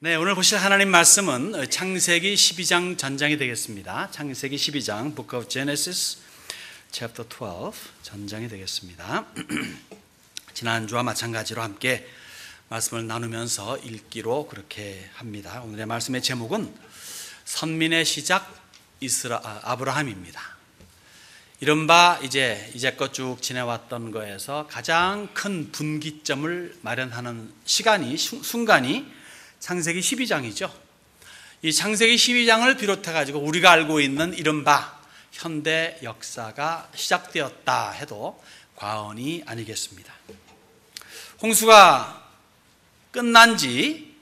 네, 오늘 보실 하나님 말씀은 창세기 12장 전장이 되겠습니다. 창세기 12장 Book of Genesis Chapter 12 전장이 되겠습니다. 지난주와 마찬가지로 함께 말씀을 나누면서 읽기로 그렇게 합니다. 오늘의 말씀의 제목은 선민의 시작 아브라함입니다. 이른바 이제껏 쭉 지내왔던 거에서 가장 큰 분기점을 마련하는 순간이 창세기 12장이죠. 이 창세기 12장을 비롯해가지고 우리가 알고 있는 이른바 현대 역사가 시작되었다 해도 과언이 아니겠습니다. 홍수가 끝난 지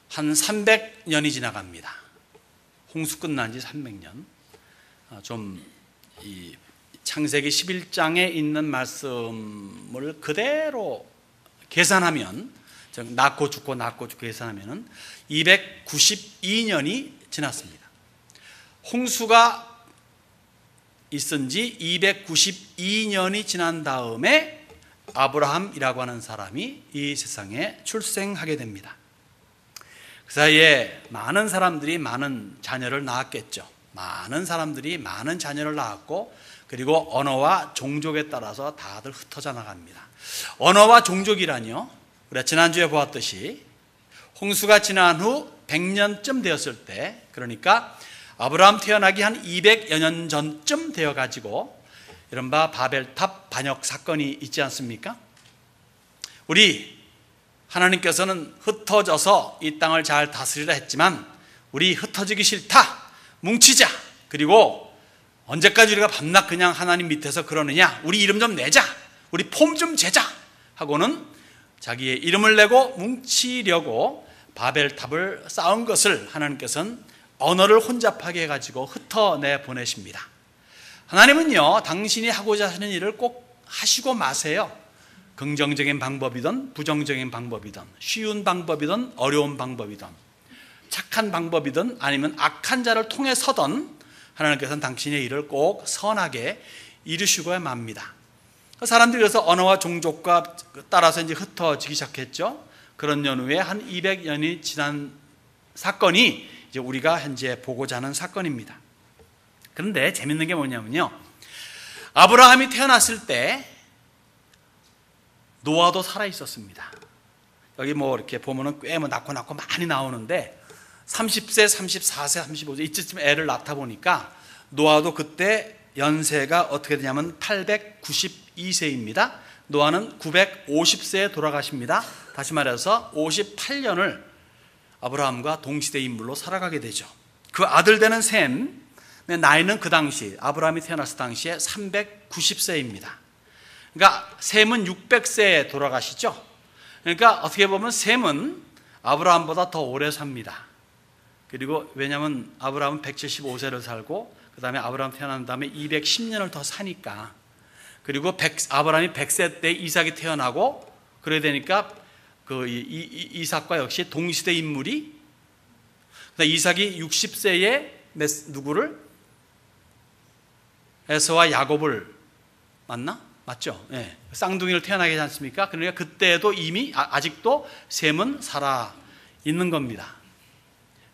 한 300년이 지나갑니다. 홍수 끝난 지 300년. 이 창세기 11장에 있는 말씀을 그대로 계산하면, 낳고 죽고 계산하면 292년이 지났습니다. 홍수가 있은 지 292년이 지난 다음에 아브라함이라고 하는 사람이 이 세상에 출생하게 됩니다. 그 사이에 많은 사람들이 많은 자녀를 낳았겠죠. 많은 사람들이 많은 자녀를 낳았고, 그리고 언어와 종족에 따라서 다들 흩어져 나갑니다. 언어와 종족이라뇨, 우리가 지난주에 보았듯이 홍수가 지난 후 100년쯤 되었을 때, 그러니까 아브라함 태어나기 한 200여 년 전쯤 되어가지고 이른바 바벨탑 반역 사건이 있지 않습니까? 우리 하나님께서는 흩어져서 이 땅을 잘 다스리라 했지만 우리 흩어지기 싫다, 뭉치자, 그리고 언제까지 우리가 밤낮 그냥 하나님 밑에서 그러느냐, 우리 이름 좀 내자, 우리 폼 좀 재자 하고는 자기의 이름을 내고 뭉치려고 바벨탑을 쌓은 것을 하나님께서는 언어를 혼잡하게 해가지고 흩어내 보내십니다. 하나님은요, 당신이 하고자 하는 일을 꼭 하시고 마세요. 긍정적인 방법이든 부정적인 방법이든, 쉬운 방법이든 어려운 방법이든, 착한 방법이든 아니면 악한 자를 통해서든 하나님께서는 당신의 일을 꼭 선하게 이루시고야 맙니다. 사람들이 그래서 언어와 종족과 따라서 이제 흩어지기 시작했죠. 그런 연후에 한 200년이 지난 사건이 이제 우리가 현재 보고자 하는 사건입니다. 그런데 재밌는 게 뭐냐면요, 아브라함이 태어났을 때 노아도 살아 있었습니다. 여기 이렇게 보면은 꽤 낳고 많이 나오는데 30세, 34세, 35세 이쯤 애를 낳다 보니까 노아도 그때 연세가 어떻게 되냐면 892세입니다. 노아는 950세에 돌아가십니다. 다시 말해서 58년을 아브라함과 동시대 인물로 살아가게 되죠. 그 아들 되는 셈의 나이는 그 당시 아브라함이 태어났을 당시에 390세입니다. 그러니까 셈은 600세에 돌아가시죠. 그러니까 어떻게 보면 셈은 아브라함보다 더 오래 삽니다. 그리고 왜냐하면 아브라함은 175세를 살고 그 다음에 아브라함 태어난 다음에 210년을 더 사니까, 그리고 아브라함이 100세 때 이삭이 태어나고 그래야 되니까 이삭과 역시 동시대 인물이, 이삭이 60세에 누구를? 에서와 야곱을 맞죠? 네. 쌍둥이를 태어나게 하지 않습니까? 그러니까 그때도 이미 아직도 셈은 살아 있는 겁니다.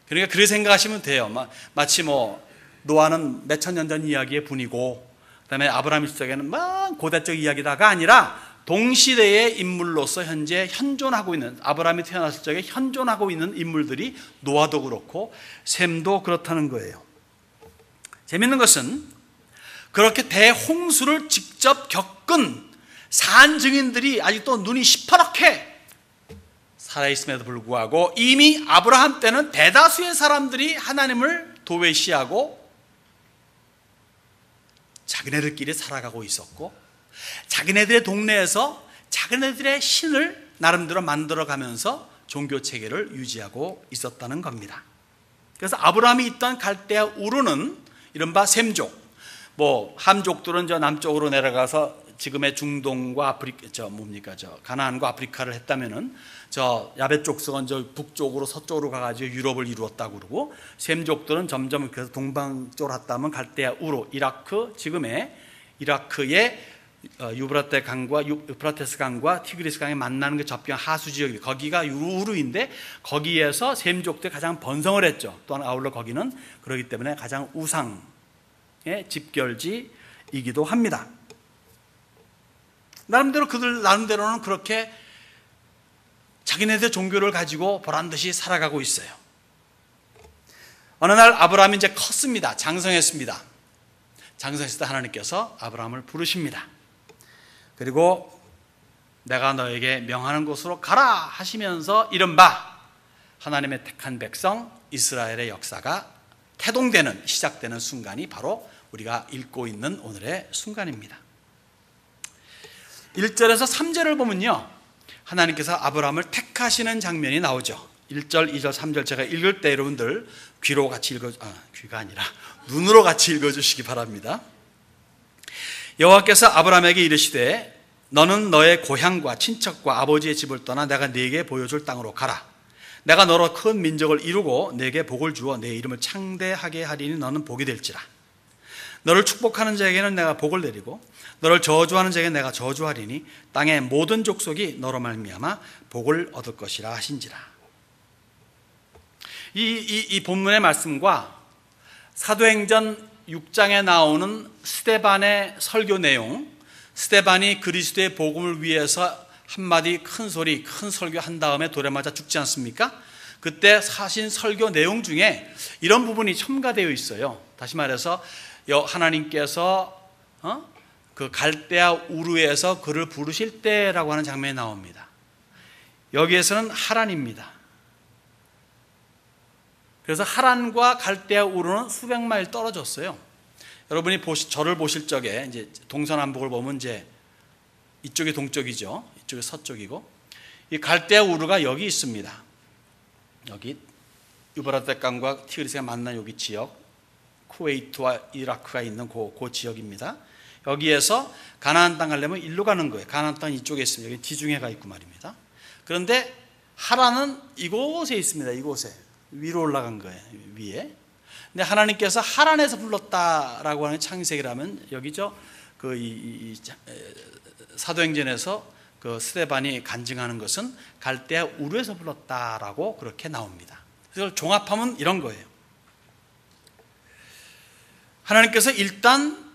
그러니까 그렇게 생각하시면 돼요. 마치 노아는 몇천 년 전 이야기의 분이고, 그 다음에 아브라함 시대에는 고대적 이야기다가 아니라 동시대의 인물로서 현재 현존하고 있는, 아브라함이 태어났을 적에 현존하고 있는 인물들이 노아도 그렇고 셈도 그렇다는 거예요. 재밌는 것은 그렇게 대홍수를 직접 겪은 산 증인들이 아직도 눈이 시퍼렇게 살아있음에도 불구하고 이미 아브라함 때는 대다수의 사람들이 하나님을 도외시하고 자기네들끼리 살아가고 있었고, 자기네들의 동네에서 자기네들의 신을 나름대로 만들어가면서 종교 체계를 유지하고 있었다는 겁니다. 그래서 아브라함이 있던 갈대아 우르는 이른바 셈족, 함족들은 저 남쪽으로 내려가서 지금의 중동과 가나안과 아프리카를 했다면은 저 야벳 족속은 저 북쪽으로 서쪽으로 가가지고 유럽을 이루었다고 그러고, 셈족들은 점점 그래서 동방 쪽으로 갔다면 갈대아 우르, 지금의 이라크의 유브라테 강과 유프라테스 강과 티그리스 강이 만나는 그 접경 하수 지역이 거기가 우루인데 거기에서 셈족들이 가장 번성을 했죠. 또한 아울러 거기는 그렇기 때문에 가장 우상의 집결지이기도 합니다. 나름대로 그들 나름대로는 그렇게 자기네들 종교를 가지고 보란듯이 살아가고 있어요. 어느 날 아브라함이 이제 컸습니다. 장성했습니다. 장성했을 때 하나님께서 아브라함을 부르십니다. 그리고 내가 너에게 명하는 곳으로 가라 하시면서 이른바 하나님의 택한 백성 이스라엘의 역사가 태동되는 시작되는 순간이 바로 우리가 읽고 있는 오늘의 순간입니다. 1절에서 3절을 보면요, 하나님께서 아브라함을 택하시는 장면이 나오죠. 1절, 2절, 3절 제가 읽을 때 여러분들 귀로 같이 귀가 아니라 눈으로 같이 읽어주시기 바랍니다. 여호와께서 아브라함에게 이르시되 너는 너의 고향과 친척과 아버지의 집을 떠나 내가 네게 보여줄 땅으로 가라. 내가 너로 큰 민족을 이루고 네게 복을 주어 네 이름을 창대하게 하리니 너는 복이 될지라. 너를 축복하는 자에게는 내가 복을 내리고 너를 저주하는 자에게 내가 저주하리니 땅의 모든 족속이 너로 말미암아 복을 얻을 것이라 하신지라. 이 본문의 말씀과 사도행전 6장에 나오는 스데반의 설교 내용, 스데반이 그리스도의 복음을 위해서 한마디 큰 소리, 큰 설교한 다음에 돌에 맞아 죽지 않습니까? 그때 하신 설교 내용 중에 이런 부분이 첨가되어 있어요. 다시 말해서 하나님께서 그 갈대아 우르에서 그를 부르실 때라고 하는 장면이 나옵니다. 여기에서는 하란입니다. 그래서 하란과 갈대아 우르는 수백 마일 떨어졌어요. 여러분이 저를 보실 적에 이제 동서남북을 보면 이제 이쪽이 동쪽이죠. 이쪽이 서쪽이고, 이 갈대아 우르가 여기 있습니다. 여기 유브라테 강과 티그리스가 만난 여기 지역, 쿠웨이트와 이라크가 있는 그 지역입니다. 여기에서 가나안 땅 가려면 일로 가는 거예요. 가나안 땅 이쪽에 있습니다. 여기 지중해가 있고 말입니다. 그런데 하란은 이곳에 있습니다. 이곳에 위로 올라간 거예요. 위에. 근데 하나님께서 하란에서 불렀다라고 하는 창세기라면 여기죠. 사도행전에서 그 스데반이 간증하는 것은 갈대아 우르에서 불렀다라고 그렇게 나옵니다. 그래서 종합하면 이런 거예요. 하나님께서 일단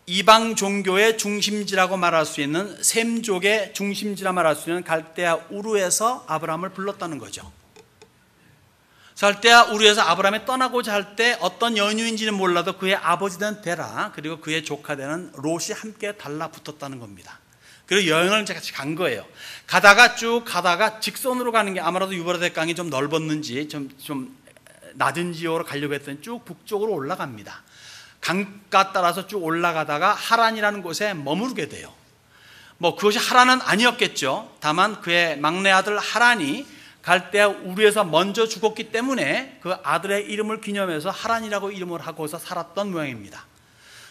이방 종교의 중심지라고 말할 수 있는 셈족의 중심지라 말할 수 있는 갈대아 우르에서 아브라함을 불렀다는 거죠. 갈대아 우르에서 아브라함이 떠나고자 할 때 어떤 연유인지는 몰라도 그의 아버지 된 데라 그리고 그의 조카 되는 롯이 함께 달라붙었다는 겁니다. 그리고 여행을 같이 간 거예요. 쭉 가다가 직선으로 가는 게 아무래도 유브라데 강이 좀 넓었는지 좀 낮은 지역으로 가려고 했더니 쭉 북쪽으로 올라갑니다. 강가 따라서 쭉 올라가다가 하란이라는 곳에 머무르게 돼요. 그것이 하란은 아니었겠죠. 다만 그의 막내 아들 하란이 갈대아 우르에서 먼저 죽었기 때문에 그 아들의 이름을 기념해서 하란이라고 이름을 하고서 살았던 모양입니다.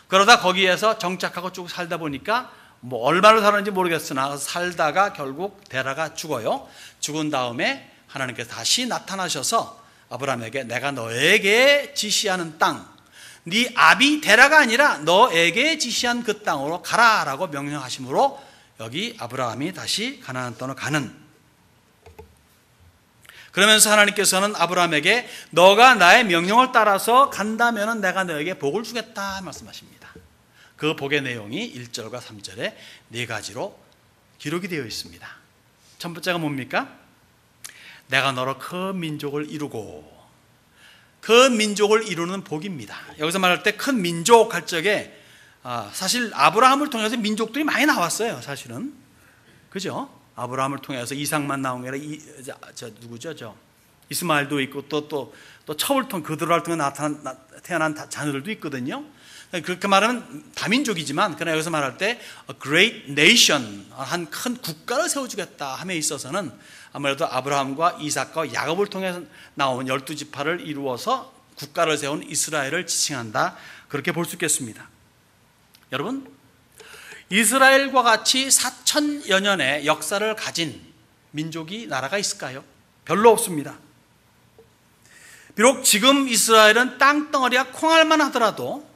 그러다 거기에서 정착하고 쭉 살다 보니까 얼마를 살았는지 모르겠으나 살다가 결국 데라가 죽어요. 죽은 다음에 하나님께서 다시 나타나셔서 아브라함에게 내가 너에게 지시하는 땅, 네 아비 데라가 아니라 너에게 지시한 그 땅으로 가라라고 명령하심으로 여기 아브라함이 다시 가나안 땅으로 가는, 그러면서 하나님께서는 아브라함에게 너가 나의 명령을 따라서 간다면 내가 너에게 복을 주겠다 말씀하십니다. 그 복의 내용이 1절과 3절에 네 가지로 기록이 되어 있습니다. 첫 번째가 뭡니까? 내가 너로 큰 민족을 이루고, 큰 민족을 이루는 복입니다. 여기서 말할 때 큰 민족 할 적에 사실 아브라함을 통해서 민족들이 많이 나왔어요. 사실은 그죠? 아브라함을 통해서 이삭만 나온 게 아니라 누구죠? 이스마엘도 있고 또 첩을 통해 그들을 통해 태어난 자녀들도 있거든요. 그렇게 말하면 다민족이지만 그러나 여기서 말할 때 a great nation, 한 큰 국가를 세워주겠다 함에 있어서는 아무래도 아브라함과 이삭과 야곱을 통해서 나온 12지파를 이루어서 국가를 세운 이스라엘을 지칭한다, 그렇게 볼 수 있겠습니다. 여러분, 이스라엘과 같이 4천여 년의 역사를 가진 민족이, 나라가 있을까요? 별로 없습니다. 비록 지금 이스라엘은 땅덩어리가 콩알만 하더라도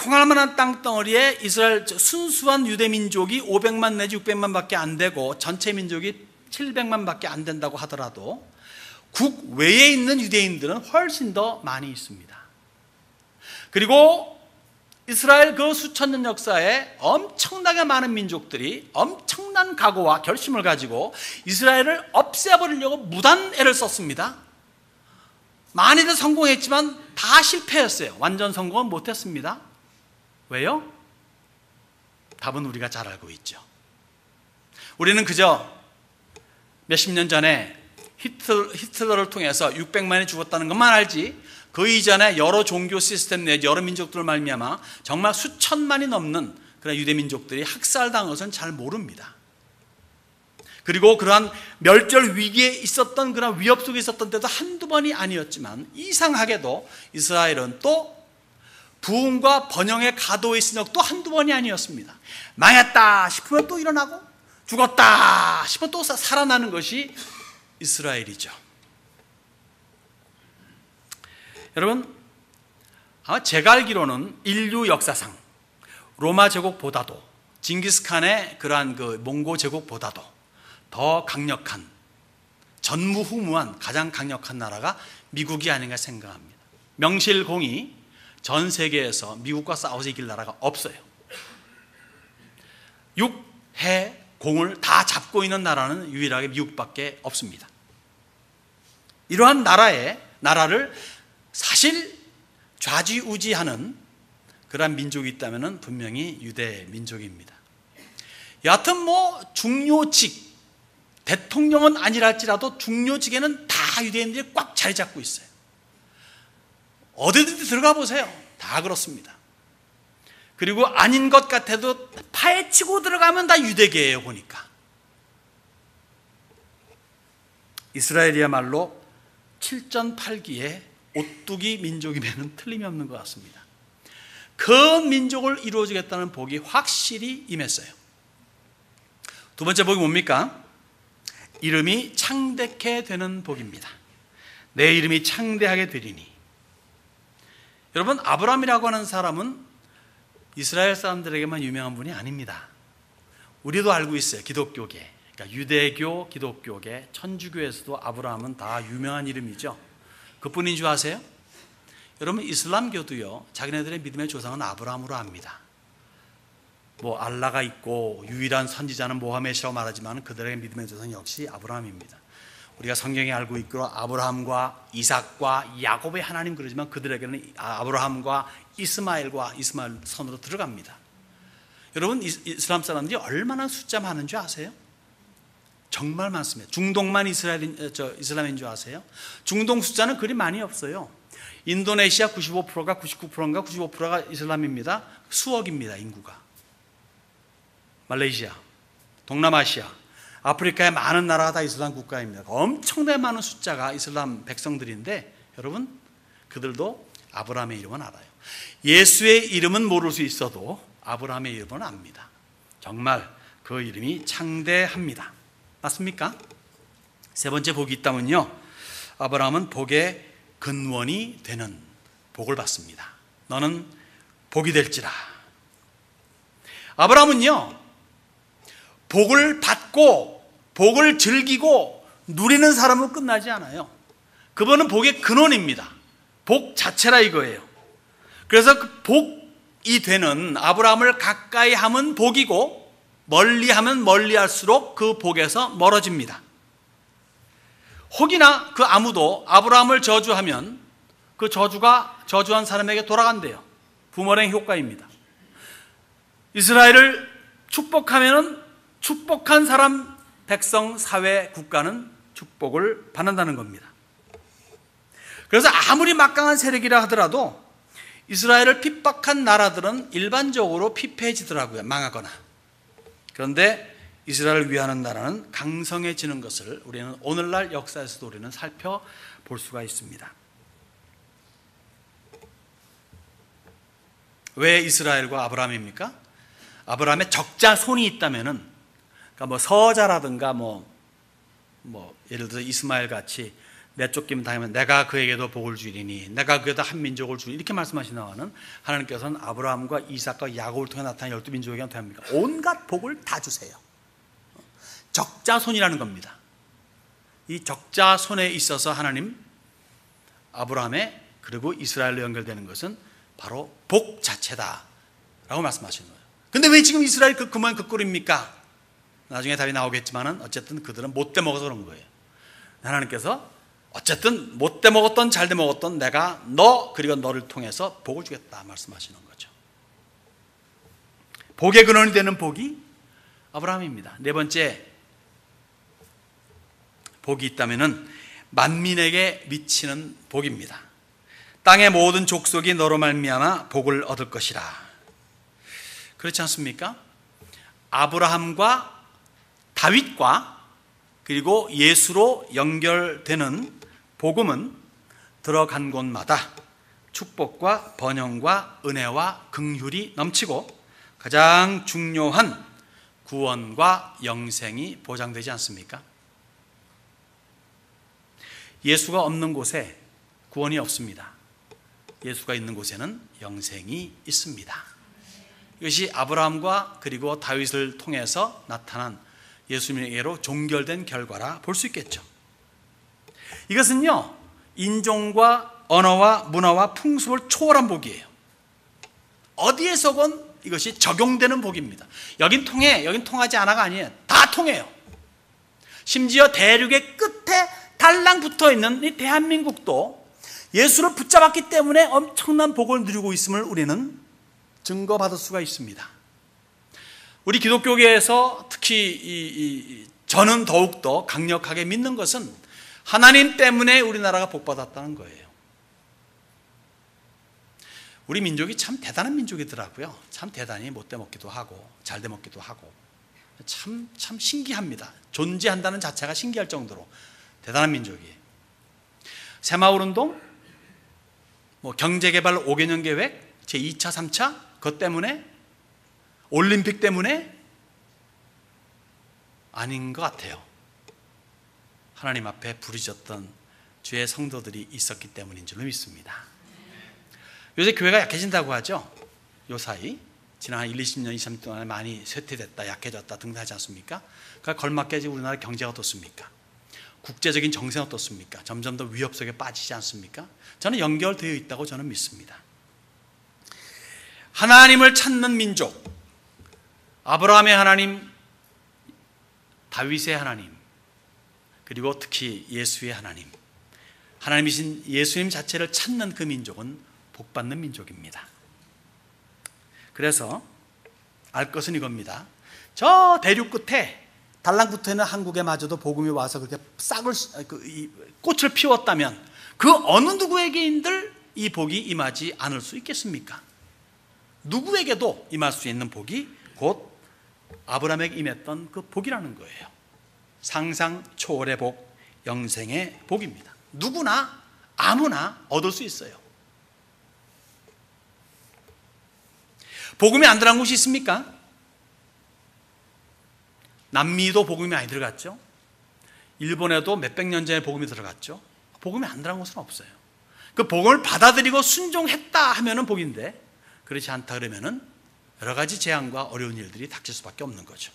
콩알만한 땅덩어리에 이스라엘 순수한 유대 민족이 500만 내지 600만 밖에 안 되고 전체 민족이 700만 밖에 안 된다고 하더라도 국 외에 있는 유대인들은 훨씬 더 많이 있습니다. 그리고 이스라엘 그 수천 년 역사에 엄청나게 많은 민족들이 엄청난 각오와 결심을 가지고 이스라엘을 없애버리려고 무단 애를 썼습니다. 많이들 성공했지만 다 실패했어요. 완전 성공은 못했습니다. 왜요? 답은 우리가 잘 알고 있죠. 우리는 그저 몇십 년 전에 히틀러를 통해서 600만이 죽었다는 것만 알지, 그 이전에 여러 종교 시스템 내지 여러 민족들을 말미암아 정말 수천만이 넘는 그런 유대 민족들이 학살당한 것은 잘 모릅니다. 그리고 그러한 멸절 위기에 있었던 그런 위협 속에 있었던 때도 한두 번이 아니었지만, 이상하게도 이스라엘은 또 부흥과 번영의 가도에 있은 적도 한두 번이 아니었습니다. 망했다 싶으면 또 일어나고, 죽었다 싶으면 또 살아나는 것이 이스라엘이죠. 여러분, 아마 제가 알기로는 인류 역사상 로마 제국보다도 징기스칸의 그러한 그 몽고 제국보다도 더 강력한, 전무후무한 가장 강력한 나라가 미국이 아닌가 생각합니다. 명실공히 전 세계에서 미국과 싸워서 이길 나라가 없어요. 6, 해, 공을 다 잡고 있는 나라는 유일하게 미국밖에 없습니다. 이러한 나라를 사실 좌지우지하는 그러한 민족이 있다면 분명히 유대 민족입니다. 여하튼 중요직, 대통령은 아니랄지라도 중요직에는 다 유대인들이 꽉 자리 잡고 있어요. 어디든지 들어가 보세요. 다 그렇습니다. 그리고 아닌 것 같아도 파헤치고 들어가면 다 유대계예요. 보니까 이스라엘이야말로 7전8기의 오뚜기 민족이면 틀림이 없는 것 같습니다. 그 민족을 이루어주겠다는 복이 확실히 임했어요. 두 번째 복이 뭡니까? 이름이 창대케 되는 복입니다. 내 이름이 창대하게 되리니. 여러분, 아브라함이라고 하는 사람은 이스라엘 사람들에게만 유명한 분이 아닙니다. 우리도 알고 있어요. 기독교계, 그러니까 유대교, 기독교계, 천주교에서도 아브라함은 다 유명한 이름이죠. 그뿐인 줄 아세요? 여러분, 이슬람교도요, 자기네들의 믿음의 조상은 아브라함으로 합니다. 알라가 있고 유일한 선지자는 모하메시라고 말하지만 그들의 믿음의 조상 역시 아브라함입니다. 우리가 성경에 알고 있기로 아브라함과 이삭과 야곱의 하나님 그러지만 그들에게는 아브라함과 이스마엘 선으로 들어갑니다. 여러분, 이슬람 사람들이 얼마나 숫자 많은 줄 아세요? 정말 많습니다. 중동만 이슬람인 줄 아세요? 중동 숫자는 그리 많이 없어요. 인도네시아 95%가 99%인가 95%가 이슬람입니다. 수억입니다, 인구가. 말레이시아, 동남아시아, 아프리카의 많은 나라가 다 이슬람 국가입니다. 엄청나게 많은 숫자가 이슬람 백성들인데, 여러분, 그들도 아브라함의 이름은 알아요. 예수의 이름은 모를 수 있어도 아브라함의 이름은 압니다. 정말 그 이름이 창대합니다. 맞습니까? 세 번째 복이 있다면요, 아브라함은 복의 근원이 되는 복을 받습니다. 너는 복이 될지라. 아브라함은요, 복을 받고 복을 즐기고 누리는 사람으로 끝나지 않아요. 그분은 복의 근원입니다. 복 자체라 이거예요. 그래서 그 복이 되는 아브라함을 가까이 하면 복이고 멀리하면 멀리할수록 그 복에서 멀어집니다. 혹이나 그 아무도 아브라함을 저주하면 그 저주가 저주한 사람에게 돌아간대요. 부메랑 효과입니다. 이스라엘을 축복하면 축복한 사람, 백성, 사회, 국가는 축복을 받는다는 겁니다. 그래서 아무리 막강한 세력이라 하더라도 이스라엘을 핍박한 나라들은 일반적으로 피폐해지더라고요. 망하거나. 그런데 이스라엘을 위하는 나라는 강성해지는 것을 우리는 오늘날 역사에서도 우리는 살펴볼 수가 있습니다. 왜 이스라엘과 아브라함입니까? 아브라함의 적자손이 있다면은, 그러니까 서자라든가 예를 들어 이스마엘 같이 내쫓김 당하면 내가 그에게도 복을 주리니 내가 그에게도 한 민족을 주리니 이렇게 말씀하신 동안은 하나님께서는 아브라함과 이삭과 야곱을 통해 나타난 12민족에게 어떻게 합니까? 온갖 복을 다 주세요. 적자손이라는 겁니다. 이 적자손에 있어서 하나님 아브라함의 그리고 이스라엘로 연결되는 것은 바로 복 자체다 라고 말씀하시는 거예요. 근데 왜 지금 이스라엘 그만 그 꼴입니까? 나중에 답이 나오겠지만은 어쨌든 그들은 못돼 먹어서 그런 거예요. 하나님께서 어쨌든 못돼 먹었던 잘돼 먹었던 내가 너 그리고 너를 통해서 복을 주겠다 말씀하시는 거죠. 복의 근원이 되는 복이 아브라함입니다. 네 번째 복이 있다면은 만민에게 미치는 복입니다. 땅의 모든 족속이 너로 말미암아 복을 얻을 것이라. 그렇지 않습니까? 아브라함과 다윗과 그리고 예수로 연결되는 복음은 들어간 곳마다 축복과 번영과 은혜와 긍휼이 넘치고 가장 중요한 구원과 영생이 보장되지 않습니까? 예수가 없는 곳에 구원이 없습니다. 예수가 있는 곳에는 영생이 있습니다. 이것이 아브라함과 그리고 다윗을 통해서 나타난 예수님에게로 종결된 결과라 볼 수 있겠죠. 이것은요, 인종과 언어와 문화와 풍습을 초월한 복이에요. 어디에서건 이것이 적용되는 복입니다. 여긴 통해, 여긴 통하지 않아가 아니에요. 다 통해요. 심지어 대륙의 끝에 달랑 붙어 있는 이 대한민국도 예수를 붙잡았기 때문에 엄청난 복을 누리고 있음을 우리는 증거받을 수가 있습니다. 우리 기독교계에서 특히 저는 더욱더 강력하게 믿는 것은 하나님 때문에 우리나라가 복받았다는 거예요. 우리 민족이 참 대단한 민족이더라고요. 참 대단히 못돼 먹기도 하고 잘돼 먹기도 하고 참 신기합니다. 존재한다는 자체가 신기할 정도로 대단한 민족이에요. 새마을운동, 경제개발 5개년 계획, 제2차, 3차 그것 때문에 올림픽 때문에 아닌 것 같아요. 하나님 앞에 부르짖었던 주의 성도들이 있었기 때문인 줄로 믿습니다. 요새 교회가 약해진다고 하죠. 요사이 지난 한 20년, 20년 동안에 많이 쇠퇴됐다, 약해졌다 등등 하지 않습니까? 그러니까 걸맞게 지금 우리나라 경제가 어떻습니까? 국제적인 정세는 어떻습니까? 점점 더 위협 속에 빠지지 않습니까? 저는 연결되어 있다고 저는 믿습니다. 하나님을 찾는 민족, 아브라함의 하나님, 다윗의 하나님, 그리고 특히 예수의 하나님, 하나님이신 예수님 자체를 찾는 그 민족은 복받는 민족입니다. 그래서 알 것은 이겁니다. 저 대륙 끝에 달랑붙어있는 한국에마저도 복음이 와서 그렇게 꽃을 피웠다면 그 어느 누구에게인들 이 복이 임하지 않을 수 있겠습니까? 누구에게도 임할 수 있는 복이 곧 아브라함에게 임했던 그 복이라는 거예요. 상상 초월의 복, 영생의 복입니다. 누구나 아무나 얻을 수 있어요. 복음이 안 들어간 곳이 있습니까? 남미도 복음이 많이 들어갔죠. 일본에도 몇백 년 전에 복음이 들어갔죠. 복음이 안 들어간 곳은 없어요. 그 복음을 받아들이고 순종했다 하면은 복인데 그렇지 않다 그러면은 여러 가지 재앙과 어려운 일들이 닥칠 수밖에 없는 거죠.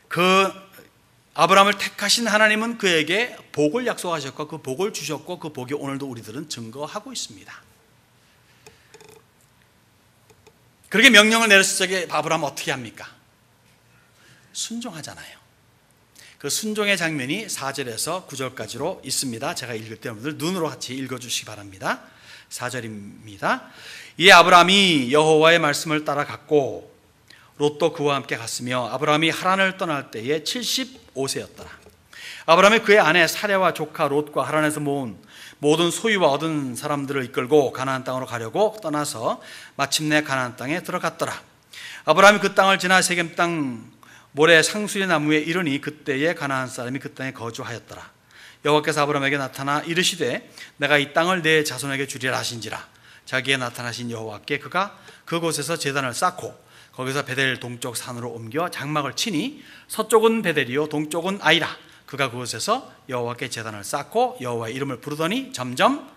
그 아브라함을 택하신 하나님은 그에게 복을 약속하셨고 그 복을 주셨고 그 복이 오늘도 우리들은 증거하고 있습니다. 그렇게 명령을 내렸을 적에 아브라함은 어떻게 합니까? 순종하잖아요. 그 순종의 장면이 4절에서 9절까지로 있습니다. 제가 읽을 때 여러분들 눈으로 같이 읽어주시기 바랍니다. 4절입니다. 이에 아브라함이 여호와의 말씀을 따라갔고 롯도 그와 함께 갔으며 아브라함이 하란을 떠날 때에 75세였더라. 아브라함이 그의 아내 사레와 조카 롯과 하란에서 모은 모든 소유와 얻은 사람들을 이끌고 가나안 땅으로 가려고 떠나서 마침내 가나안 땅에 들어갔더라. 아브라함이 그 땅을 지나 세겜 땅 모래 상수리 나무에 이르니 그때에 가나안 사람이 그 땅에 거주하였더라. 여호와께서 아브라함에게 나타나 이르시되 내가 이 땅을 내 자손에게 주리라 하신지라. 자기에 나타나신 여호와께 그가 그곳에서 제단을 쌓고 거기서 베델 동쪽 산으로 옮겨 장막을 치니 서쪽은 베델이요 동쪽은 아이라 그가 그곳에서 여호와께 제단을 쌓고 여호와의 이름을 부르더니 점점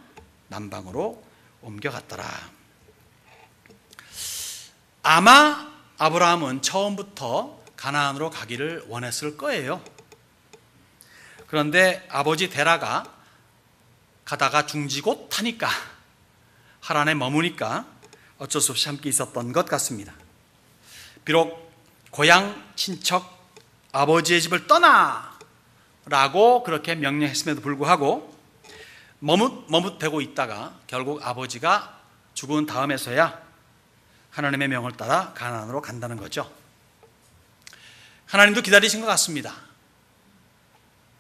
남방으로 옮겨갔더라. 아마 아브라함은 처음부터 가나안으로 가기를 원했을 거예요. 그런데 아버지 데라가 가다가 중지고 타니까, 하란에 머무니까 어쩔 수 없이 함께 있었던 것 같습니다. 비록 고향 친척 아버지의 집을 떠나 라고 그렇게 명령했음에도 불구하고 머뭇대고 있다가 결국 아버지가 죽은 다음에서야 하나님의 명을 따라 가나안으로 간다는 거죠. 하나님도 기다리신 것 같습니다.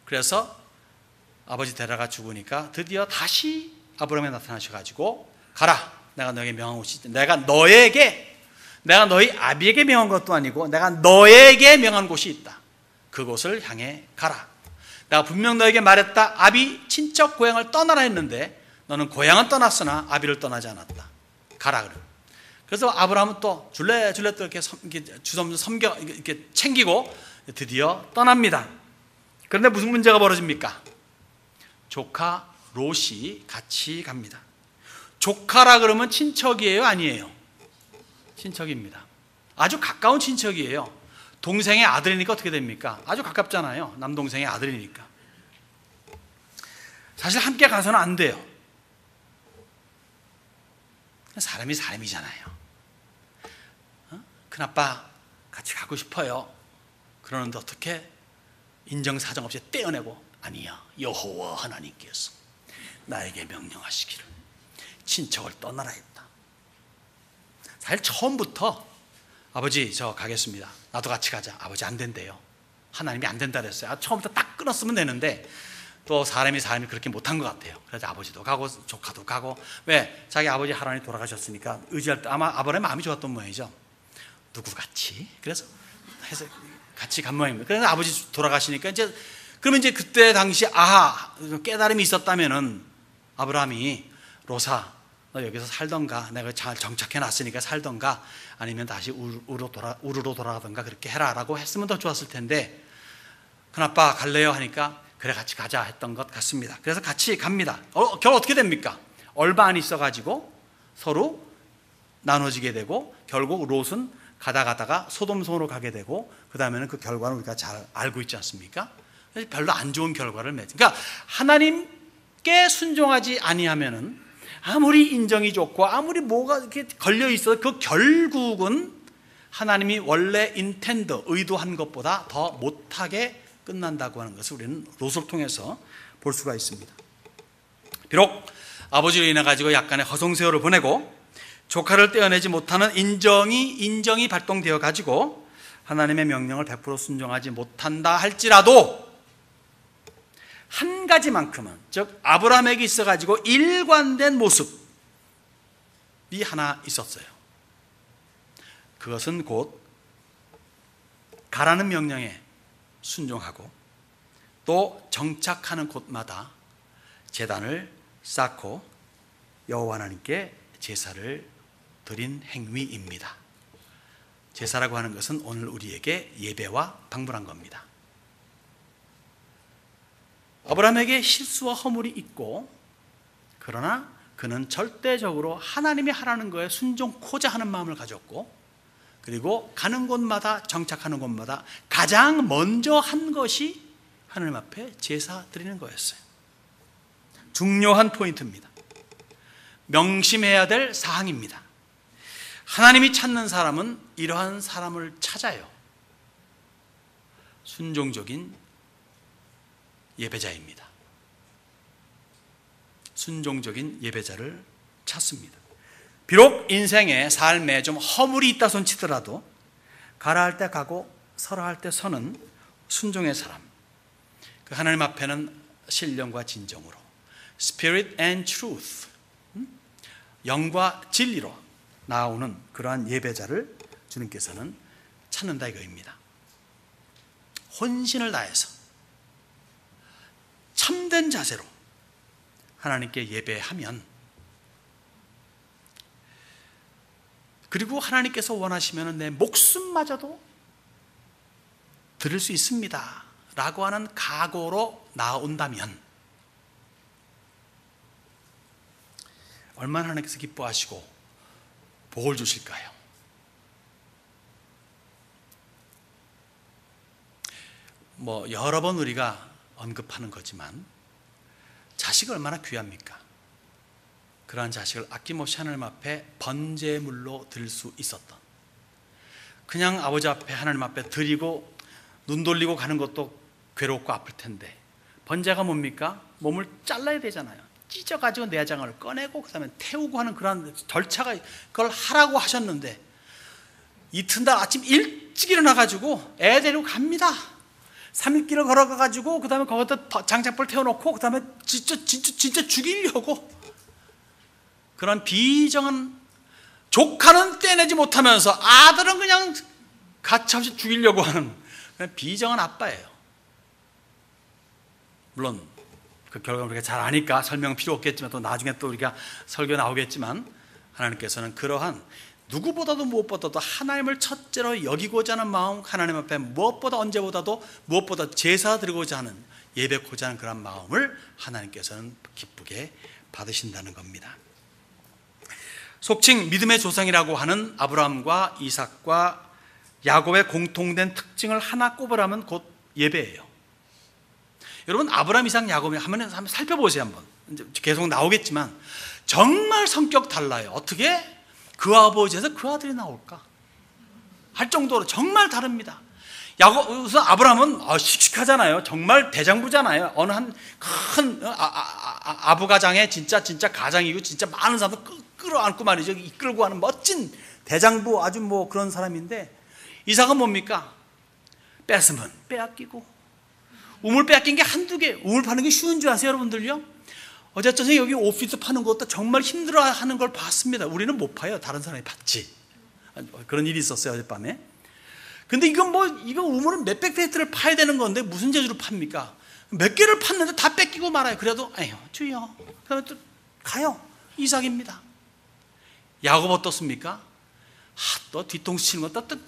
그래서 아버지 데라가 죽으니까 드디어 다시 아브라함에 나타나셔가지고 가라, 내가 너에게 명한 곳이 있다. 내가 너희 아비에게 명한 것도 아니고 내가 너에게 명한 곳이 있다. 그곳을 향해 가라. 내가 분명 너에게 말했다. 아비 친척 고향을 떠나라 했는데 너는 고향은 떠났으나 아비를 떠나지 않았다. 가라 그래. 그래서 아브라함은 또 줄레줄레 또 이렇게 주섬주섬 섬겨 이렇게 챙기고 드디어 떠납니다. 그런데 무슨 문제가 벌어집니까? 조카 롯이 같이 갑니다. 조카라 그러면 친척이에요, 아니에요? 친척입니다. 아주 가까운 친척이에요. 동생의 아들이니까 어떻게 됩니까? 아주 가깝잖아요. 남동생의 아들이니까. 사실 함께 가서는 안 돼요. 사람이 사람이잖아요. 큰아빠 같이 가고 싶어요. 그러는데 어떻게 인정사정 없이 떼어내고, 아니야, 여호와 하나님께서 나에게 명령하시기를 친척을 떠나라 했다. 사실 처음부터 아버지 저 가겠습니다. 나도 같이 가자. 아버지 안 된대요. 하나님이 안 된다 그랬어요. 처음부터 딱 끊었으면 되는데 또 사람이 그렇게 못한 것 같아요. 그래서 아버지도 가고 조카도 가고. 왜? 자기 아버지 하란이 돌아가셨으니까 의지할 때 아마 아브라함의 마음이 좋았던 모양이죠. 누구 같이? 그래서 해서 같이 간 모양입니다. 그래서 아버지 돌아가시니까 그러면 그때 당시 깨달음이 있었다면은 아브라함이 롯아 너 여기서 살던가, 내가 잘 정착해 놨으니까 살던가, 아니면 다시 우르로 돌아가던가 그렇게 해라라고 했으면 더 좋았을 텐데, 큰아빠 갈래요 하니까 그래 같이 가자 했던 것 같습니다. 그래서 같이 갑니다. 결국 어떻게 됩니까? 얼마 안 있어가지고 서로 나눠지게 되고 결국 롯은 가다가 소돔성으로 가게 되고, 그 다음에는 그 결과는 우리가 잘 알고 있지 않습니까? 별로 안 좋은 결과를 맺죠. 그러니까 하나님께 순종하지 아니하면은 아무리 인정이 좋고 아무리 뭐가 이렇게 걸려 있어도 그 결국은 하나님이 원래 의도한 것보다 더 못하게 끝난다고 하는 것을 우리는 롯을 통해서 볼 수가 있습니다. 비록 아버지로 인해 가지고 약간의 허송세월을 보내고 조카를 떼어내지 못하는 인정이 발동되어 가지고 하나님의 명령을 100% 순종하지 못한다 할지라도 한 가지만큼은, 즉 아브라함에게 있어 가지고 일관된 모습이 하나 있었어요. 그것은 곧 가라는 명령에 순종하고 또 정착하는 곳마다 제단을 쌓고 여호와 하나님께 제사를 드린 행위입니다. 제사라고 하는 것은 오늘 우리에게 예배와 방불한 겁니다. 아브라함에게 실수와 허물이 있고, 그러나 그는 절대적으로 하나님이 하라는 거에 순종코자 하는 마음을 가졌고, 그리고 가는 곳마다 정착하는 곳마다 가장 먼저 한 것이 하나님 앞에 제사 드리는 거였어요. 중요한 포인트입니다. 명심해야 될 사항입니다. 하나님이 찾는 사람은 이러한 사람을 찾아요. 순종적인 예배자입니다. 순종적인 예배자를 찾습니다. 비록 인생의 삶에 좀 허물이 있다 손치더라도 가라 할 때 가고 서라 할 때 서는 순종의 사람, 그 하나님 앞에는 신령과 진정으로 Spirit and Truth, 영과 진리로 나오는 그러한 예배자를 주님께서는 찾는다 이거입니다. 혼신을 다해서 참된 자세로 하나님께 예배하면, 그리고 하나님께서 원하시면 내 목숨마저도 드릴 수 있습니다 라고 하는 각오로 나온다면 얼마나 하나님께서 기뻐하시고 복을 주실까요? 여러 번 우리가 언급하는 거지만 자식이 얼마나 귀합니까? 그러한 자식을 아낌없이 하나님 앞에 번제물로 드릴 수 있었던, 그냥 아버지 앞에 하나님 앞에 드리고 눈 돌리고 가는 것도 괴롭고 아플 텐데 번제가 뭡니까? 몸을 잘라야 되잖아요. 찢어가지고 내장을 꺼내고 그 다음에 태우고 하는 그런 절차가, 그걸 하라고 하셨는데 이튿날 아침 일찍 일어나가지고 애 데리고 갑니다. 3일길을 걸어가가지고 그 다음에 거기다 장작불 태워놓고 그 다음에 진짜 죽이려고, 그런 비정한, 조카는 떼내지 못하면서 아들은 그냥 가차없이 죽이려고 하는 그런 비정한 아빠예요. 물론 그 결과를 우리가 잘 아니까 설명 필요 없겠지만 또 나중에 또 우리가 설교 나오겠지만, 하나님께서는 그러한 누구보다도 무엇보다도 하나님을 첫째로 여기고자 하는 마음, 하나님 앞에 무엇보다 언제보다도 무엇보다 제사 드리고자 하는, 예배고자 하는 그런 마음을 하나님께서는 기쁘게 받으신다는 겁니다. 속칭 믿음의 조상이라고 하는 아브라함과 이삭과 야곱의 공통된 특징을 하나 꼽으라면 곧 예배예요. 여러분, 아브라함, 이삭, 야곱을 한번 살펴보세요. 한번 이제 계속 나오겠지만 정말 성격 달라요. 어떻게 그 아버지에서 그 아들이 나올까 할 정도로 정말 다릅니다. 우선 아브라함은 씩씩하잖아요. 정말 대장부잖아요. 어느 한 큰 아부가장의 진짜 가장이고 진짜 많은 사람들 끌어안고 말이죠. 이끌고 하는 멋진 대장부, 아주 그런 사람인데, 이삭은 뭡니까? 뺏으면 빼앗기고, 우물 빼앗긴 게 한두 개, 우물 파는 게 쉬운 줄 아세요, 여러분들요? 어제 저녁에 여기 오피스 파는 것도 정말 힘들어 하는 걸 봤습니다. 우리는 못 파요. 다른 사람이 봤지. 그런 일이 있었어요, 어젯밤에. 근데 이건 우물은 몇백 페이트를 파야 되는 건데 무슨 재주로 팝니까? 몇 개를 팠는데 다 뺏기고 말아요. 그래도 에휴 주여, 그러면 또 가요. 이삭입니다. 야곱 어떻습니까? 또 뒤통수 치는 것도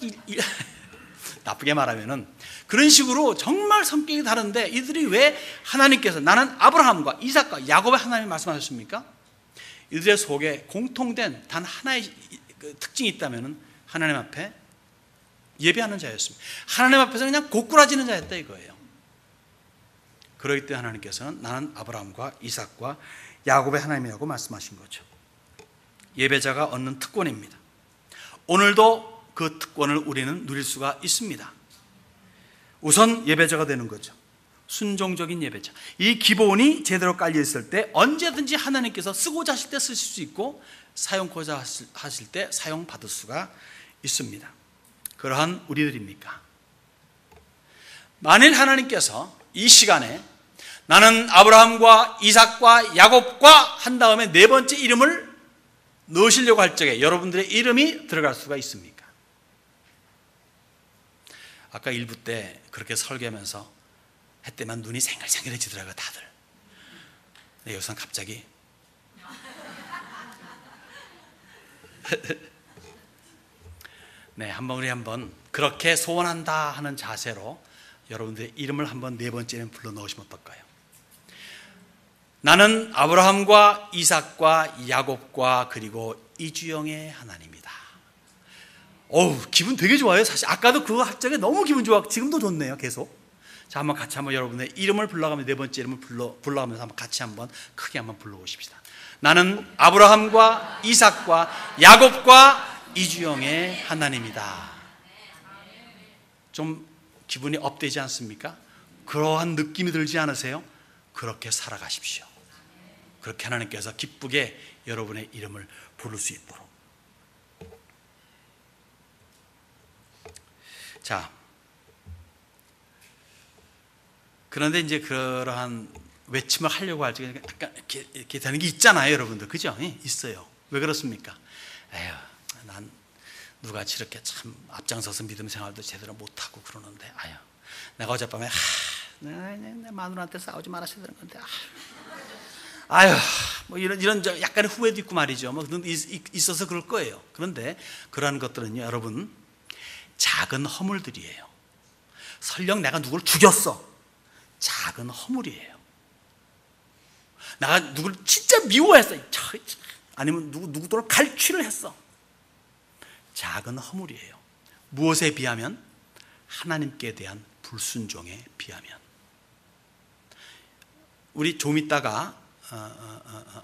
나쁘게 말하면은 그런 식으로 정말 성격이 다른데, 이들이 왜 하나님께서 나는 아브라함과 이삭과 야곱의 하나님 말씀하셨습니까? 이들의 속에 공통된 단 하나의 특징이 있다면은 하나님 앞에 예배하는 자였습니다. 하나님 앞에서 그냥 고꾸라지는 자였다 이거예요. 그러기 때문에 하나님께서는 나는 아브라함과 이삭과 야곱의 하나님이라고 말씀하신 거죠. 예배자가 얻는 특권입니다. 오늘도 그 특권을 우리는 누릴 수가 있습니다. 우선 예배자가 되는 거죠. 순종적인 예배자. 이 기본이 제대로 깔려 있을 때 언제든지 하나님께서 쓰고자 하실 때 쓰실 수 있고, 사용고자 하실 때 사용받을 수가 있습니다. 그러한 우리들입니까? 만일 하나님께서 이 시간에 나는 아브라함과 이삭과 야곱과 한 다음에 네 번째 이름을 넣으시려고 할 적에 여러분들의 이름이 들어갈 수가 있습니까? 아까 일부 때 그렇게 설교하면서 했더만 눈이 생글생글해지더라고요, 다들. 근데 여기서 갑자기 네, 우리 한번 그렇게 소원한다 하는 자세로 여러분들의 이름을 한번 네 번째는 불러 넣으시면 어떨까요? 나는 아브라함과 이삭과 야곱과 그리고 이주영의 하나님이다. 기분 되게 좋아요. 사실 아까도 그거 할 적에 너무 기분 좋아. 지금도 좋네요, 계속. 자, 한번 같이 여러분의 이름을 불러가면서 네 번째 이름을 불러가면서 한번 같이 한번 크게 한번 불러보십시다. 나는 아브라함과 이삭과 야곱과 이주영의 하나님이다. 좀 기분이 업되지 않습니까? 그러한 느낌이 들지 않으세요? 그렇게 살아가십시오. 그렇게 하나님께서 기쁘게 여러분의 이름을 부를 수 있도록. 자, 그런데 이제 그러한 외침을 하려고 할 적에 약간 이렇게 되는 게 있잖아요, 여러분들. 그죠? 있어요. 왜 그렇습니까? 에휴, 난 누가같이 이렇게 참 앞장서서 믿음 생활도 제대로 못하고 그러는데, 내가 어젯밤에 내 마누라한테 싸우지 말았어야 되는 건데, 이런 약간의 후회도 있고 말이죠. 있어서 그럴 거예요. 그런데 그러한 것들은요, 여러분, 작은 허물들이에요. 설령 내가 누구를 죽였어. 작은 허물이에요. 내가 누구를 진짜 미워했어, 아니면 누구를 갈취를 했어. 작은 허물이에요. 무엇에 비하면? 하나님께 대한 불순종에 비하면. 우리 좀 있다가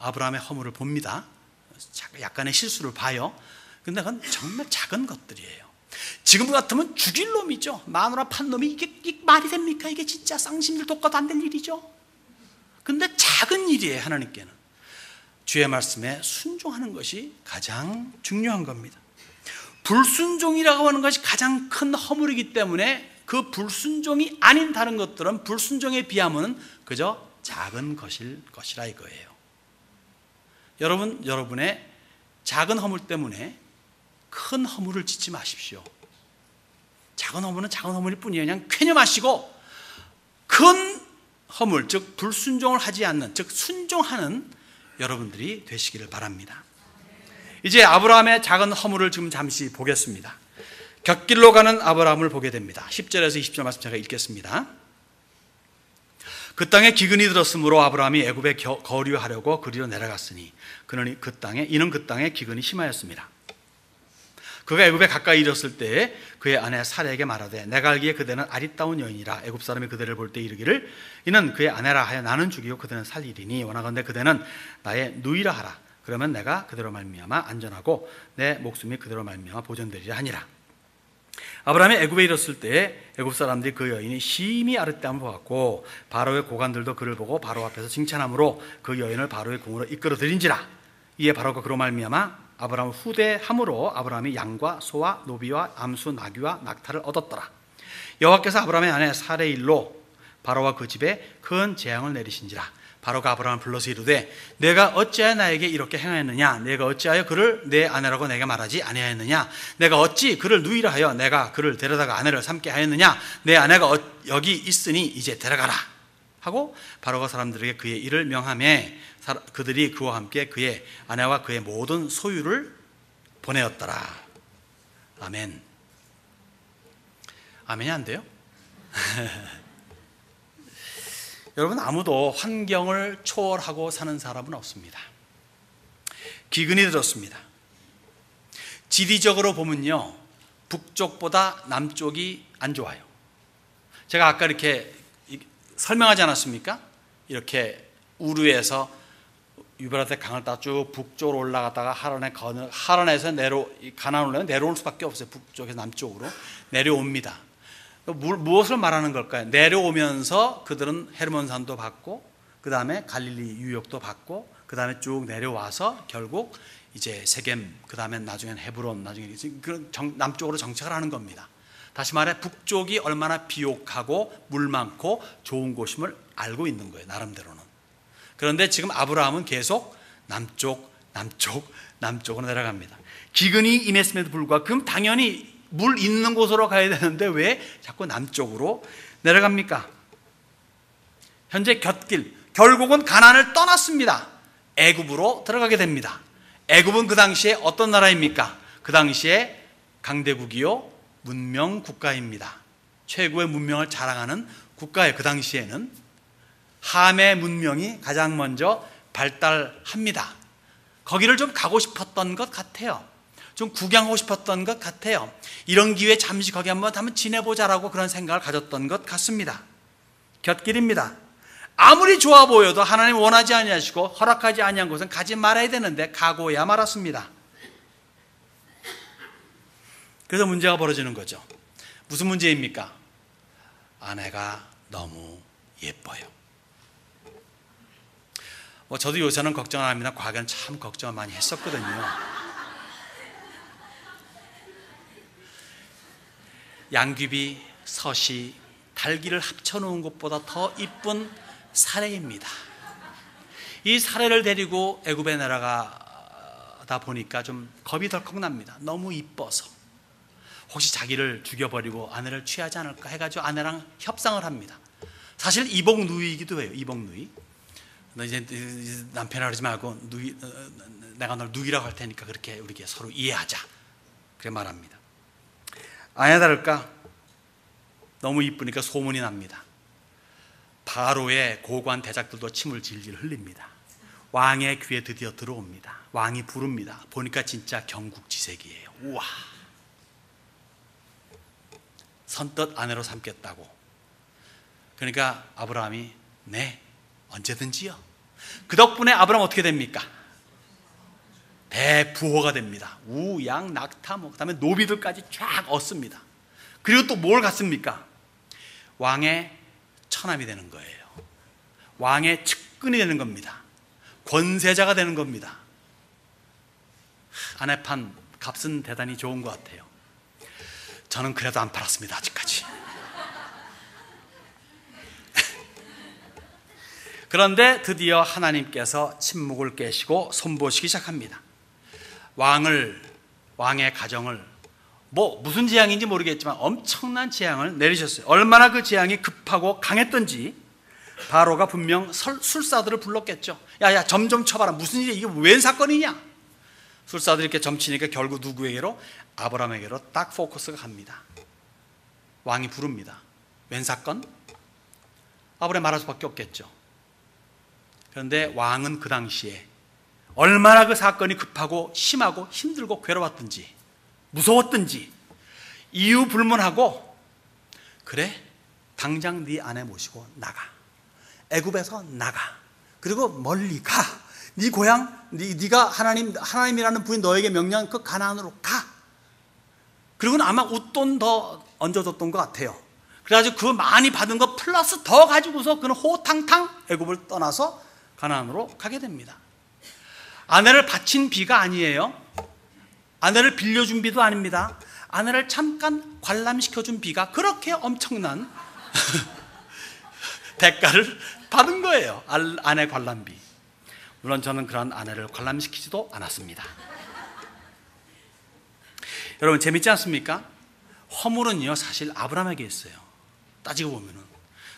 아브라함의 허물을 봅니다. 약간의 실수를 봐요. 근데 그건 정말 작은 것들이에요. 지금 같으면 죽일 놈이죠. 마누라 판 놈이 이게 말이 됩니까? 이게 진짜 쌍심들 돋가도 안 될 일이죠. 근데 작은 일이에요. 하나님께는 주의 말씀에 순종하는 것이 가장 중요한 겁니다. 불순종이라고 하는 것이 가장 큰 허물이기 때문에 그 불순종이 아닌 다른 것들은 불순종에 비하면 그저 작은 것이라 이거예요. 여러분, 여러분의 작은 허물 때문에 큰 허물을 짓지 마십시오. 작은 허물은 작은 허물일 뿐이에요. 그냥 쾌념하시고 큰 허물, 즉 불순종을 하지 않는, 즉 순종하는 여러분들이 되시기를 바랍니다. 이제 아브라함의 작은 허물을 지금 잠시 보겠습니다. 곁길로 가는 아브라함을 보게 됩니다. 10절에서 20절 말씀 제가 읽겠습니다. 그 땅에 기근이 들었으므로 아브라함이 애굽에 거류하려고 그리로 내려갔으니 이는 그 땅에 기근이 심하였습니다. 그가 애굽에 가까이 이르렀을 때에 그의 아내 사레에게 말하되 내가 알기에 그대는 아리따운 여인이라 애굽 사람이 그대를 볼 때 이르기를 이는 그의 아내라 하여 나는 죽이고 그대는 살리리니 원하건대 그대는 나의 누이라 하라. 그러면 내가 그대로 말미암아 안전하고 내 목숨이 그대로 말미암아 보존되리라 하니라. 아브라함이 애굽에 이르렀을 때에 애굽 사람들이 그 여인이 심히 아릇대함을 보았고 바로의 고관들도 그를 보고 바로 앞에서 칭찬함으로 그 여인을 바로의 궁으로 이끌어 들인지라. 이에 바로가 그로 말미암아 아브라함을 후대함으로 아브라함이 양과 소와 노비와 암수 나귀와 낙타를 얻었더라. 여호와께서 아브라함의 아내 사레의 일로 바로와 그 집에 큰 재앙을 내리신지라. 바로가 아브라함을 불러서 이르되 내가 어찌하여 나에게 이렇게 행하였느냐? 내가 어찌하여 그를 내 아내라고 내게 말하지 아니하였느냐? 내가 어찌 그를 누이라 하여 내가 그를 데려다가 아내를 삼게 하였느냐? 내 아내가 여기 있으니 이제 데려가라 하고 바로가 사람들에게 그의 일을 명하매 그들이 그와 함께 그의 아내와 그의 모든 소유를 보내었더라. 아멘. 아멘이 안 돼요? 여러분, 아무도 환경을 초월하고 사는 사람은 없습니다. 기근이 들었습니다. 지리적으로 보면요, 북쪽보다 남쪽이 안 좋아요. 제가 아까 이렇게 설명하지 않았습니까? 이렇게 우르에서 유브라데 강을 따라 쭉 북쪽으로 올라갔다가 하란에서 가나안으로 내려올 수밖에 없어요. 북쪽에서 남쪽으로 내려옵니다. 무엇을 말하는 걸까요? 내려오면서 그들은 헤르몬산도 받고 그 다음에 갈릴리 유역도 받고 그 다음에 쭉 내려와서 결국 이제 세겜, 그 다음에 나중엔 헤브론, 나중에 남쪽으로 정착을 하는 겁니다. 다시 말해 북쪽이 얼마나 비옥하고 물 많고 좋은 곳임을 알고 있는 거예요, 나름대로는. 그런데 지금 아브라함은 계속 남쪽으로 내려갑니다. 기근이 임했음에도 불구하고 그럼 당연히 물 있는 곳으로 가야 되는데 왜 자꾸 남쪽으로 내려갑니까? 현재 곁길, 결국은 가나안을 떠났습니다. 애굽으로 들어가게 됩니다. 애굽은 그 당시에 어떤 나라입니까? 그 당시에 강대국이요, 문명 국가입니다. 최고의 문명을 자랑하는 국가예요. 그 당시에는 함의 문명이 가장 먼저 발달합니다. 거기를 좀 가고 싶었던 것 같아요. 좀 구경하고 싶었던 것 같아요. 이런 기회에 잠시 거기 한번 지내보자라고 그런 생각을 가졌던 것 같습니다. 곁길입니다. 아무리 좋아 보여도 하나님 원하지 아니하시고 허락하지 아니한 곳은 가지 말아야 되는데 가고야 말았습니다. 그래서 문제가 벌어지는 거죠. 무슨 문제입니까? 아내가 너무 예뻐요. 저도 요새는 걱정 안 합니다. 과거에는 참 걱정을 많이 했었거든요. 양귀비, 서시, 달기를 합쳐놓은 것보다 더 이쁜 사레입니다. 이 사레를 데리고 애굽에 내려가다 보니까 좀 겁이 덜컥 납니다. 너무 이뻐서. 혹시 자기를 죽여버리고 아내를 취하지 않을까 해가지고 아내랑 협상을 합니다. 사실 이복누이이기도 해요. 이복누이. 너 이제 남편이라 그러지 말고 내가 널 누이라고 할 테니까 그렇게 우리가 서로 이해하자. 그렇게 말합니다. 아니나 다를까 너무 이쁘니까 소문이 납니다. 바로의 고관 대작들도 침을 질질 흘립니다. 왕의 귀에 드디어 들어옵니다. 왕이 부릅니다. 보니까 진짜 경국지색이에요. 우와, 선뜻 아내로 삼겠다고. 그러니까 아브라함이 네, 언제든지요. 그 덕분에 아브라함 어떻게 됩니까? 대부호가 됩니다. 우, 양, 낙타, 그다음에 노비들까지 쫙 얻습니다. 그리고 또 뭘 갖습니까? 왕의 처남이 되는 거예요. 왕의 측근이 되는 겁니다. 권세자가 되는 겁니다. 아내 판 값은 대단히 좋은 것 같아요. 저는 그래도 안 팔았습니다, 아직까지. 그런데 드디어 하나님께서 침묵을 깨시고 손보시기 시작합니다. 왕의 가정을 무슨 재앙인지 모르겠지만 엄청난 재앙을 내리셨어요. 얼마나 그 재앙이 급하고 강했던지 바로가 분명 술사들을 불렀겠죠. 야야, 점 좀 쳐봐라. 무슨 일이야? 이게 웬 사건이냐? 술사들이 이렇게 점치니까 결국 누구에게로? 아브라함에게로 딱 포커스가 갑니다. 왕이 부릅니다. 웬 사건? 아브라함이 말할 수밖에 없겠죠. 그런데 왕은 그 당시에 얼마나 그 사건이 급하고 심하고 힘들고 괴로웠던지, 무서웠던지 이유 불문하고, 그래, 당장 네 아내 모시고 나가. 애굽에서 나가. 그리고 멀리 가. 네 고향, 네가 하나님이라는 분이 너에게 명령한 그 가나안으로 가. 그리고는 아마 웃돈 더 얹어줬던 것 같아요. 그래가지고 그 많이 받은 거 플러스 더 가지고서 그는 호탕탕 애굽을 떠나서 가나안으로 가게 됩니다. 아내를 바친 비가 아니에요. 아내를 빌려준 비도 아닙니다. 아내를 잠깐 관람시켜준 비가 그렇게 엄청난 대가를 받은 거예요. 아내 관람비. 물론 저는 그런 아내를 관람시키지도 않았습니다. 여러분, 재밌지 않습니까? 허물은요, 사실 아브라함에게 있어요. 따지고 보면은.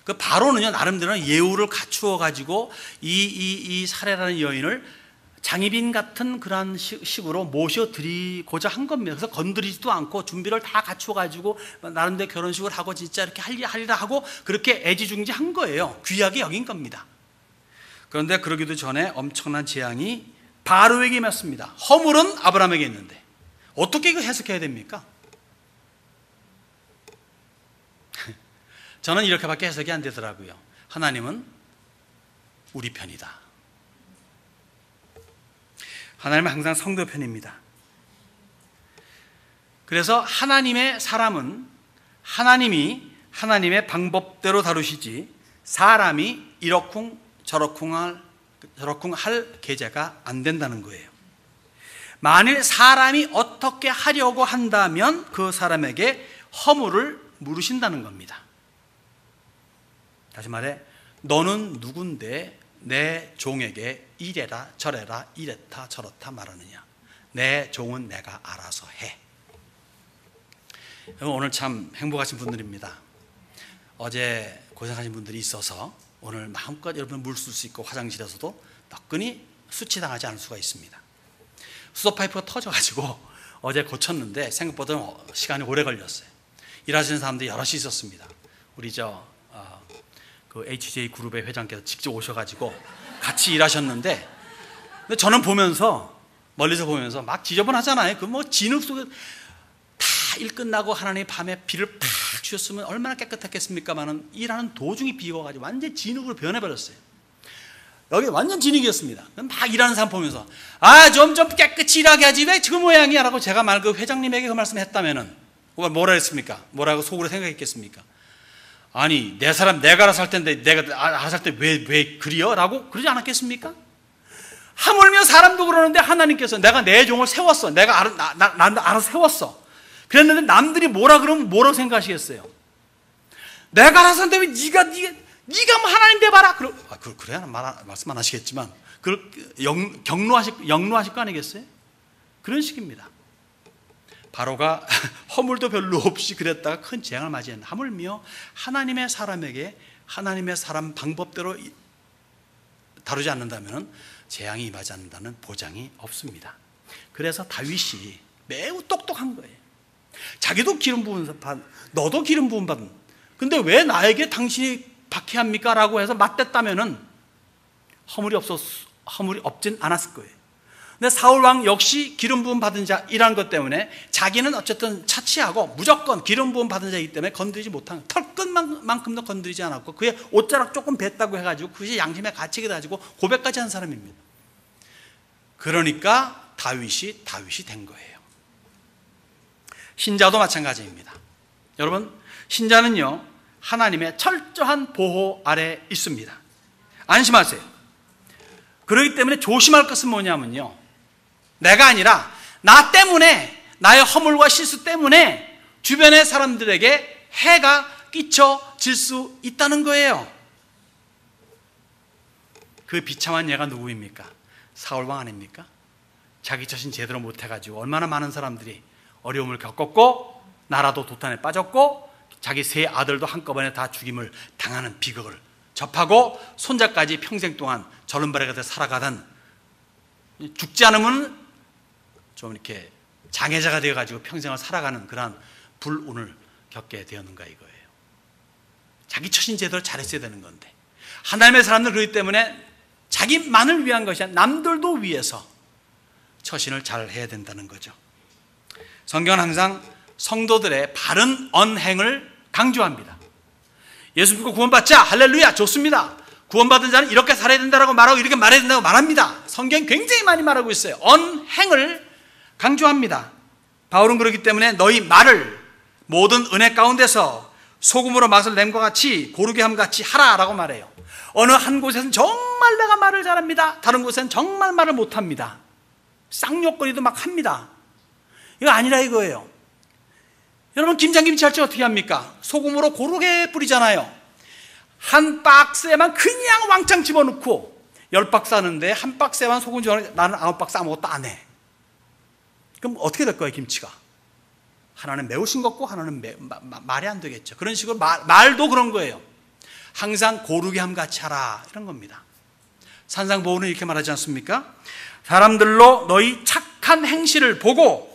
그 바로는요, 나름대로는 예우를 갖추어 가지고 이 사례라는 여인을 장희빈 같은 그런 식으로 모셔드리고자 한 겁니다. 그래서 건드리지도 않고 준비를 다 갖춰가지고 나름대로 결혼식을 하고 진짜 이렇게 하리라 하고 그렇게 애지중지한 거예요. 귀하게 여긴 겁니다. 그런데 그러기도 전에 엄청난 재앙이 바로에게 임했습니다. 허물은 아브라함에게 있는데 어떻게 이거 해석해야 됩니까? 저는 이렇게밖에 해석이 안 되더라고요. 하나님은 우리 편이다. 하나님은 항상 성도 편입니다. 그래서 하나님의 사람은 하나님이 하나님의 방법대로 다루시지 사람이 이러쿵 저러쿵 할 계제가 안 된다는 거예요. 만일 사람이 어떻게 하려고 한다면 그 사람에게 허물을 물으신다는 겁니다. 다시 말해, 너는 누군데 내 종에게 이래라 저래라 이랬다 저렇다 말하느냐. 내 종은 내가 알아서 해. 오늘 참 행복하신 분들입니다. 어제 고생하신 분들이 있어서 오늘 마음껏 여러분 물 쓸 수 있고 화장실에서도 너끈히 수치당하지 않을 수가 있습니다. 수도 파이프가 터져가지고 어제 고쳤는데 생각보다 시간이 오래 걸렸어요. 일하시는 사람들이 여럿이 있었습니다. 우리 그 HJ 그룹의 회장께서 직접 오셔가지고 같이 일하셨는데, 근데 저는 보면서 멀리서 보면서 막 지저분하잖아요. 그 뭐 진흙 속에 다 일 끝나고 하나님 밤에 비를 팍 주셨으면 얼마나 깨끗했겠습니까만은 일하는 도중에 비가 와가지고 완전 진흙으로 변해버렸어요. 여기 완전 진흙이었습니다. 막 일하는 사람 보면서 좀 깨끗이 일하게 하지 왜 지금 모양이야 라고 제가 그 회장님에게 그 말씀을 했다면은 뭐라 했습니까? 뭐라고 속으로 생각했겠습니까? 아니, 내 사람 내가 알아서 할 텐데 내가 알아서 할 때 왜 그리요? 라고 그러지 않았겠습니까? 하물며 사람도 그러는데 하나님께서 내가 내 종을 세웠어. 내가 알아서 세웠어. 그랬는데 남들이 뭐라 그러면 뭐라고 생각하시겠어요? 내가 알아서 하는데 왜 네가 뭐 하나님 돼봐라. 그래야 말씀 안 하시겠지만 영로하실 거 아니겠어요? 그런 식입니다. 바로가 허물도 별로 없이 그랬다가 큰 재앙을 맞이했는데 하물며 하나님의 사람에게 하나님의 사람 방법대로 다루지 않는다면 재앙이 임하지 않는다는 보장이 없습니다. 그래서 다윗이 매우 똑똑한 거예요. 자기도 기름 부은 받, 너도 기름 부은 받은. 근데 왜 나에게 당신이 박해합니까? 라고 해서 맞댔다면은 허물이 없진 않았을 거예요. 근데 사울 왕 역시 기름 부음 받은 자이라는 것 때문에 자기는 어쨌든 차치하고 무조건 기름 부음 받은 자이기 때문에 건드리지 못한, 털끝만큼도 건드리지 않았고 그의 옷자락 조금 뱉다고 해가지고 그것이 양심의 가책이 가지고 고백까지 한 사람입니다. 그러니까 다윗이 된 거예요. 신자도 마찬가지입니다. 여러분, 신자는요 하나님의 철저한 보호 아래 있습니다. 안심하세요. 그렇기 때문에 조심할 것은 뭐냐면요, 내가 아니라 나 때문에, 나의 허물과 실수 때문에 주변의 사람들에게 해가 끼쳐질 수 있다는 거예요. 그 비참한 예가 누구입니까? 사울왕 아닙니까? 자기 자신 제대로 못해가지고 얼마나 많은 사람들이 어려움을 겪었고 나라도 도탄에 빠졌고 자기 세 아들도 한꺼번에 다 죽임을 당하는 비극을 접하고 손자까지 평생 동안 절름발이 곁에 살아가던, 죽지 않으면 좀 이렇게 장애자가 되어가지고 평생을 살아가는 그러한 불운을 겪게 되었는가 이거예요. 자기 처신 제대로 잘했어야 되는 건데 하나님의 사람들 그렇기 때문에 자기만을 위한 것이 아니라 남들도 위해서 처신을 잘 해야 된다는 거죠. 성경은 항상 성도들의 바른 언행을 강조합니다. 예수 믿고 구원받자, 할렐루야, 좋습니다. 구원받은 자는 이렇게 살아야 된다고 말하고 이렇게 말해야 된다고 말합니다. 성경이 굉장히 많이 말하고 있어요. 언행을 강조합니다. 바울은 그렇기 때문에 너희 말을 모든 은혜 가운데서 소금으로 맛을 냄과 같이 고르게 함 같이 하라라고 말해요. 어느 한 곳에서는 정말 내가 말을 잘합니다. 다른 곳에는 정말 말을 못합니다. 쌍욕거리도 막 합니다. 이거 아니라 이거예요. 여러분, 김장김치 할 때 어떻게 합니까? 소금으로 고르게 뿌리잖아요. 한 박스에만 그냥 왕창 집어넣고 10박스 하는데 한 박스에만 소금 집어넣고 나는 9박스 아무것도 안 해. 그럼 어떻게 될 거예요, 김치가? 하나는 매우 싱겁고 하나는 말이 안 되겠죠. 그런 식으로 말도 그런 거예요. 항상 고르게 함 같이 하라, 이런 겁니다. 산상보훈은 이렇게 말하지 않습니까? 사람들로 너희 착한 행실을 보고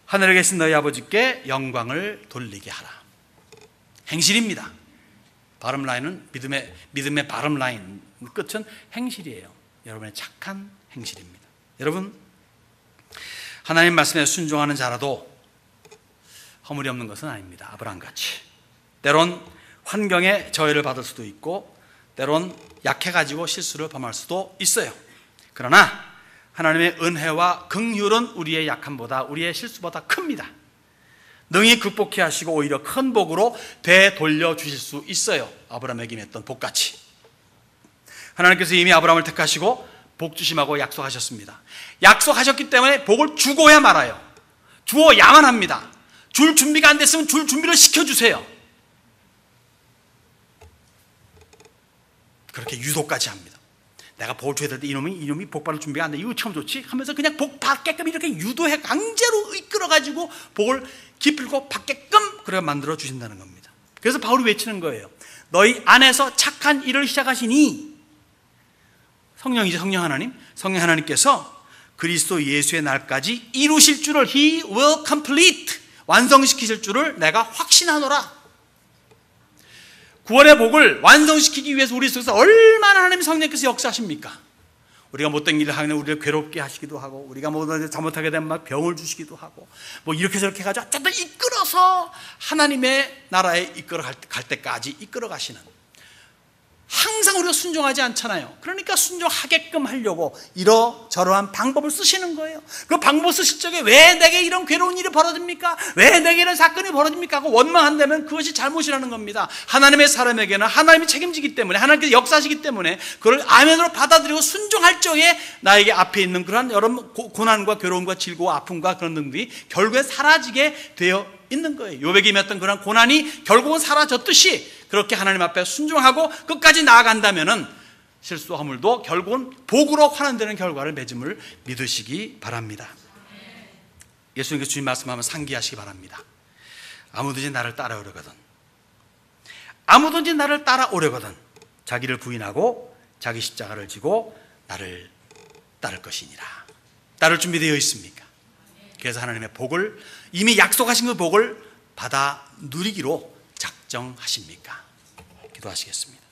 하늘에 계신 너희 아버지께 영광을 돌리게 하라. 행실입니다. 바름 라인은 믿음의 바름 라인 끝은 행실이에요. 여러분의 착한 행실입니다. 여러분, 하나님 말씀에 순종하는 자라도 허물이 없는 것은 아닙니다. 아브라함같이 때론 환경에 저해를 받을 수도 있고 때론 약해가지고 실수를 범할 수도 있어요. 그러나 하나님의 은혜와 긍휼은 우리의 약함보다, 우리의 실수보다 큽니다. 능히 극복해 하시고 오히려 큰 복으로 되돌려 주실 수 있어요. 아브라함에게 임했던 복같이. 하나님께서 이미 아브라함을 택하시고 복 주심하고 약속하셨습니다. 약속하셨기 때문에 복을 주고야 말아요. 주어야만 합니다. 줄 준비가 안 됐으면 줄 준비를 시켜주세요. 그렇게 유도까지 합니다. 내가 복을 줘야 될 때 이놈이 복 받을 준비가 안 돼. 이거 참 좋지? 하면서 그냥 복 받게끔 이렇게 유도해 강제로 이끌어가지고 복을 기필고 받게끔 그래 만들어 주신다는 겁니다. 그래서 바울이 외치는 거예요. 너희 안에서 착한 일을 시작하시니, 성령이죠, 성령 하나님께서 그리스도 예수의 날까지 이루실 줄을, He will complete, 완성시키실 줄을 내가 확신하노라. 구원의 복을 완성시키기 위해서 우리 속에서 얼마나 하나님 성령께서 역사하십니까? 우리가 못된 일을 하면 우리를 괴롭게 하시기도 하고, 우리가 뭐 잘못하게 되면 막 병을 주시기도 하고, 뭐 이렇게 저렇게 해가지고 어쨌든 이끌어서 하나님의 나라에 갈 때까지 이끌어 가시는, 항상 우리가 순종하지 않잖아요. 그러니까 순종하게끔 하려고 이러저러한 방법을 쓰시는 거예요. 그 방법 쓰실 적에 왜 내게 이런 괴로운 일이 벌어집니까? 왜 내게 이런 사건이 벌어집니까? 하고 원망한다면 그것이 잘못이라는 겁니다. 하나님의 사람에게는 하나님이 책임지기 때문에, 하나님께서 역사하시기 때문에 그걸 아멘으로 받아들이고 순종할 적에 나에게 앞에 있는 그런 여러 고난과 괴로움과 질고와 아픔과 그런 등들이 결국에 사라지게 되어 있는 거예요. 욥에게 임했던 그런 고난이 결국은 사라졌듯이 그렇게 하나님 앞에 순종하고 끝까지 나아간다면은 실수와 허물도 결국은 복으로 환원되는 결과를 맺음을 믿으시기 바랍니다. 예수님께서 주님 말씀하면 상기하시기 바랍니다. 아무든지 나를 따라오려거든 자기를 부인하고 자기 십자가를 지고 나를 따를 것이니라. 따를 준비되어 있습니까? 그래서 하나님의 복을, 이미 약속하신 그 복을 받아 누리기로 작정하십니까? 기도합니다. 기도하시겠습니다.